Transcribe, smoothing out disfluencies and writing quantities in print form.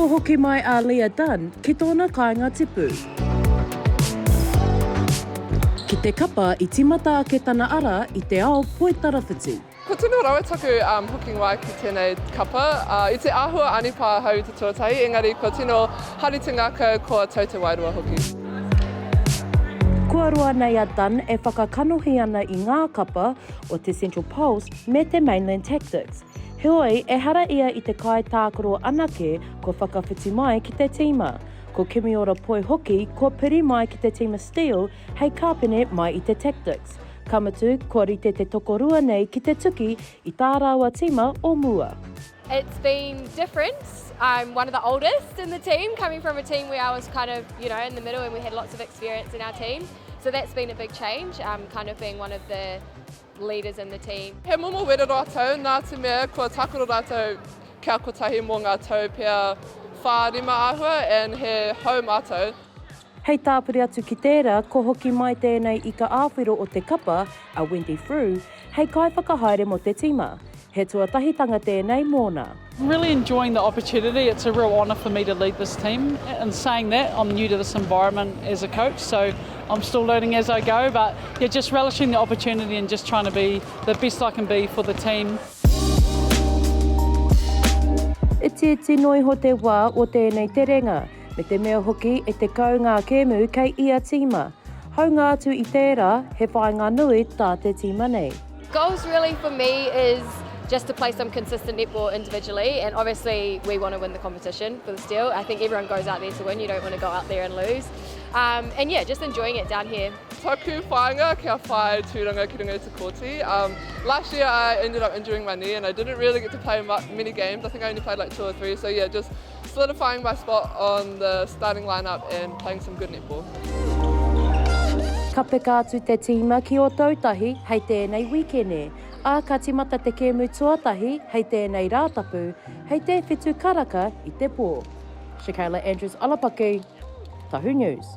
hoki mai Aliyah Dunn ki tōna kāinga tipu. Ki te kapa I timata ke tana ara I te ao poi tarawhiti. Ko tino rawa taku hooking wai ki tēnei kapa. I te āhua anipa hau te tuatahi, engari ko tino hari te ngaka ko tau te wairua hoki. Kua roa nei a Dunn e whakakanohi ana I ngā kapa o te Central Pulse me te Mainland Tactix. Heoi, e hara ia I te kai tākoro anake ko whakawhiti mai ki te tīma. Ko Kimiora Poi hoki, ko piri mai ki te tīma steel, hei kāpene mai I te Tactix. Kamatu, ko rite te tokorua nei ki te tuki I tā rāua tīma o mua. It's been different. I'm one of the oldest in the team, coming from a team where I was kind of, in the middle and we had lots of experience in our team. So that's been a big change, kind of being one of the leaders in the team. He momo wera rātou, nā te mea kua takoro rātou kia kotahi mō ngā tau pia whārima āhua and he hau mātou. Hei tāpuri atu ki tērā, ko hoki mai tēnei I ka āwhiro o te kapa, a Wendy through, hei kai whakahaere mo te tīma. He tuatahitanga tēnei mōna. I'm really enjoying the opportunity. It's a real honour for me to lead this team. And saying that, I'm new to this environment as a coach, so I'm still learning as I go, but yeah, just relishing the opportunity and just trying to be the best I can be for the team. Iti noi ho te wā o tēnei te renga, me te mea hoki e te kau ngā kēmu kei ia tīma. Hau ngā atu I tērā, he whainga nui tā te tīma nei. Goals really for me is just to play some consistent netball individually, and obviously we want to win the competition for the Steel. I think everyone goes out there to win, you don't want to go out there and lose. And yeah, just enjoying it down here. Taku whāinga kia whai tūranga ki runga te kōti. Last year I ended up injuring my knee and I didn't really get to play many games. I think I only played like 2 or 3, so yeah, just solidifying my spot on the starting lineup and playing some good netball. Ka peka atu te tīma ki o tautahi hei tēnei wikene. A ka timata te kēmu tuatahi hei tēnei rātapu, hei te whitu karaka I te pō. Shakaila Andrews Alapaki, Tahu News.